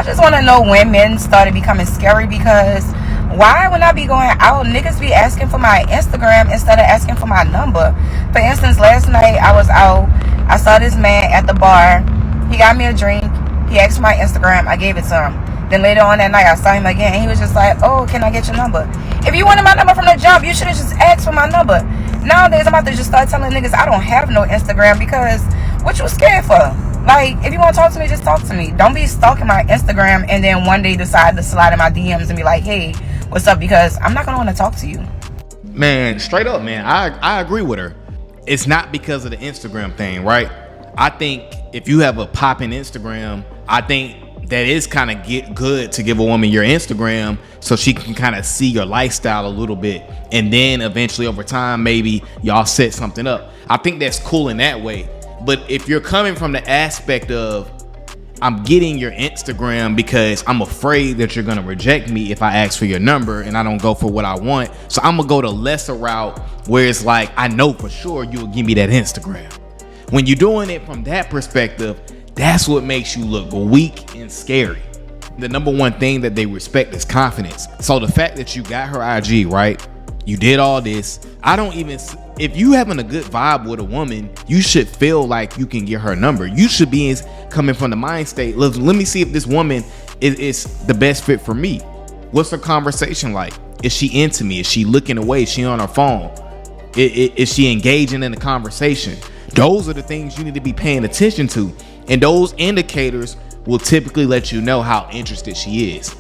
I just want to know when men started becoming scary, because why when I be going out, niggas be asking for my Instagram instead of asking for my number. For instance, last night I was out. I saw this man at the bar. He got me a drink. He asked for my Instagram. I gave it to him. Then later on that night, I saw him again. He was just like, oh, can I get your number? If you wanted my number from the jump, you should have just asked for my number. Nowadays, I'm about to just start telling niggas I don't have no Instagram, because what you scared for? Like, if you want to talk to me, just talk to me. Don't be stalking my Instagram and then one day decide to slide in my DMs and be like, hey, what's up? Because I'm not going to want to talk to you. Man, straight up, man. I agree with her. It's not because of the Instagram thing, right? I think if you have a popping Instagram, I think that is kind of good to give a woman your Instagram so she can kind of see your lifestyle a little bit. And then eventually over time, maybe y'all set something up. I think that's cool in that way. But if you're coming from the aspect of, I'm getting your Instagram because I'm afraid that you're going to reject me if I ask for your number and I don't go for what I want, so I'm going to go the lesser route where it's like, I know for sure you'll give me that Instagram. When you're doing it from that perspective, that's what makes you look weak and scary. The number one thing that they respect is confidence. So the fact that you got her IG, right? You did all this. If you having a good vibe with a woman, you should feel like you can get her number. You should be coming from the mind state, let me see if this woman is the best fit for me. What's her conversation like? Is she into me? Is she looking away? Is she on her phone? Is she engaging in the conversation? Those are the things you need to be paying attention to. And those indicators will typically let you know how interested she is.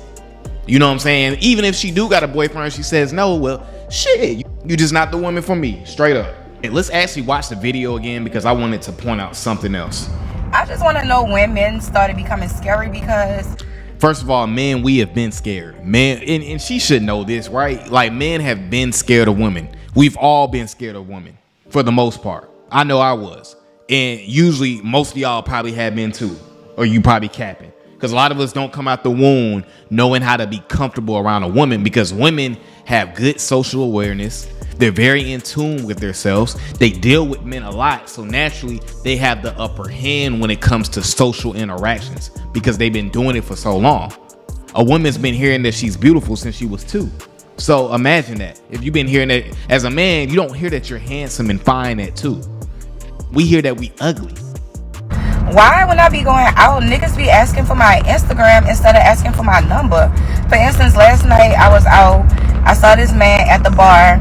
You know what I'm saying? Even if she do got a boyfriend, she says no, well, shit, you just not the woman for me, straight up. And let's actually watch the video again, because I wanted to point out something else. I just want to know when men started becoming scary, because first of all, men, we have been scared. Men, and she should know this, right? Like, men have been scared of women. We've all been scared of women for the most part. I know I was. And usually most of y'all probably have been too, or you probably capping. Because a lot of us don't come out the womb knowing how to be comfortable around a woman, because women have good social awareness. They're very in tune with themselves. They deal with men a lot. So naturally, they have the upper hand when it comes to social interactions, because they've been doing it for so long. A woman's been hearing that she's beautiful since she was 2. So imagine that. If you've been hearing that as a man, you don't hear that you're handsome and fine at 2. We hear that we ugly. Why when I be going out, niggas be asking for my Instagram instead of asking for my number? For instance, last night I was out. I saw this man at the bar.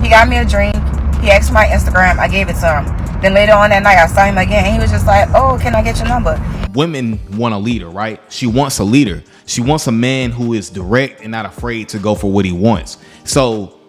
He got me a drink. He asked for my Instagram. I gave it to him. Then later on that night, I saw him again. He was just like, oh, can I get your number? Women want a leader, right? She wants a leader. She wants a man who is direct and not afraid to go for what he wants. So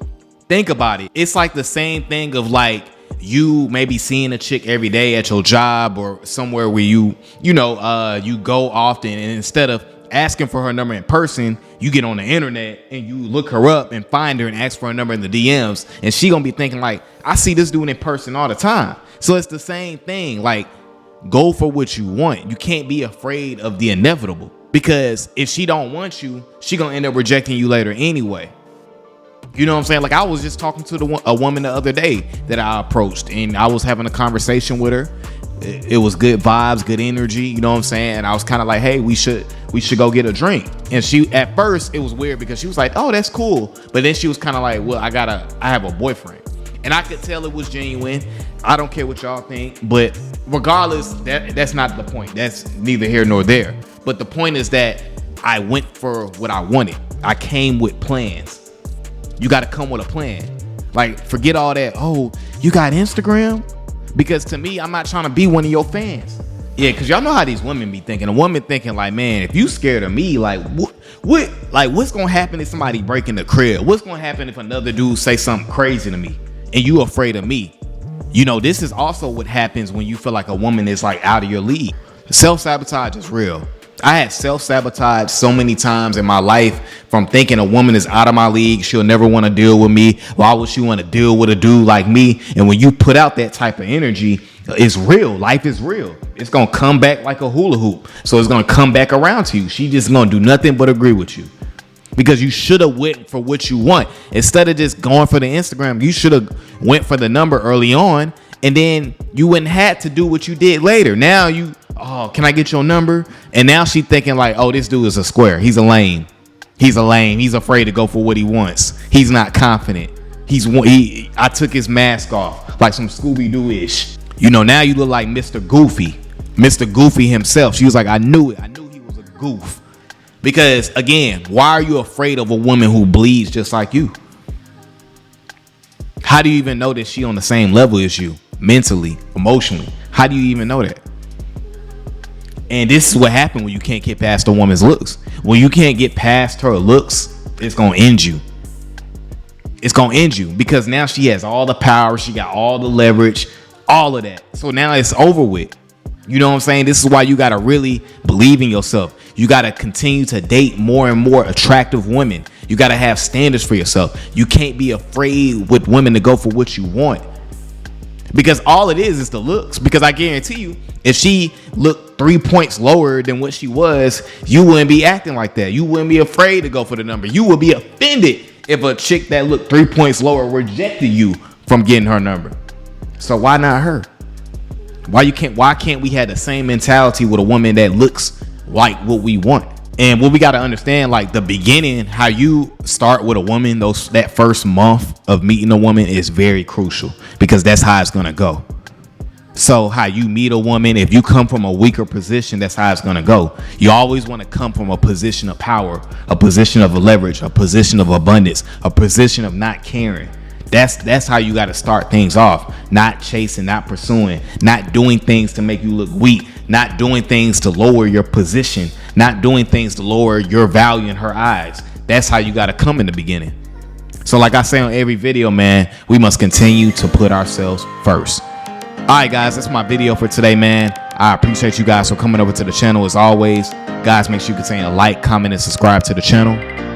think about it. It's like the same thing of like, you may be seeing a chick every day at your job or somewhere where you go often, and instead of asking for her number in person, you get on the internet and you look her up and find her and ask for her number in the DMs, and she gonna be thinking like, I see this dude in person all the time. So it's the same thing. Like, go for what you want. You can't be afraid of the inevitable, because if she don't want you, she gonna end up rejecting you later anyway. You know what I'm saying? Like, I was just talking to a woman the other day that I approached, and I was having a conversation with her. It was good vibes, good energy. You know what I'm saying? And I was kind of like, hey, we should go get a drink. And she, at first, it was weird because she was like, oh, that's cool. But then she was kind of like, well, I have a boyfriend. And I could tell it was genuine. I don't care what y'all think. But regardless, that's not the point. That's neither here nor there. But the point is that I went for what I wanted. I came with plans. You got to come with a plan. Like, forget all that. Oh, you got Instagram? Because to me, I'm not trying to be one of your fans. Yeah, because y'all know how these women be thinking. A woman thinking like, man, if you scared of me, like, what's going to happen if somebody break in the crib? What's going to happen if another dude say something crazy to me and you afraid of me? You know, this is also what happens when you feel like a woman is like out of your league. Self-sabotage is real. I had self-sabotage so many times in my life from thinking a woman is out of my league. She'll never want to deal with me. Why would she want to deal with a dude like me? And when you put out that type of energy, it's real. Life is real. It's going to come back like a hula hoop. So it's going to come back around to you. She just going to do nothing but agree with you. Because you should have went for what you want. Instead of just going for the Instagram, you should have went for the number early on. And then you wouldn't have to do what you did later. Now oh, can I get your number? And now she thinking like, oh, this dude is a square. He's a lame. He's a lame. He's afraid to go for what he wants. He's not confident. I took his mask off like some Scooby-Doo-ish. You know, now you look like Mr. Goofy. Mr. Goofy himself. She was like, I knew it. I knew he was a goof. Because again, why are you afraid of a woman who bleeds just like you? How do you even know that she on the same level as you? Mentally, emotionally. How do you even know that? And this is what happened when you can't get past a woman's looks. When you can't get past her looks, it's going to end you. It's going to end you because now she has all the power. She got all the leverage, all of that. So now it's over with. You know what I'm saying? This is why you got to really believe in yourself. You got to continue to date more and more attractive women. You got to have standards for yourself. You can't be afraid with women to go for what you want. Because all it is the looks. Because I guarantee you, if she looked 3 points lower than what she was, you wouldn't be acting like that. You wouldn't be afraid to go for the number. You would be offended if a chick that looked 3 points lower rejected you from getting her number. So why not her? Why can't we have the same mentality with a woman that looks like what we want? And what we got to understand, like the beginning, how you start with a woman, that first month of meeting a woman is very crucial because that's how it's going to go. So how you meet a woman, if you come from a weaker position, that's how it's going to go. You always want to come from a position of power, a position of leverage, a position of abundance, a position of not caring. That's how you got to start things off. Not chasing, not pursuing, not doing things to make you look weak, not doing things to lower your position, not doing things to lower your value in her eyes. That's how you got to come in the beginning. So like I say on every video, man, we must continue to put ourselves first. All right, guys, that's my video for today, man. I appreciate you guys for coming over to the channel as always. Guys, make sure you continue to like, comment, and subscribe to the channel.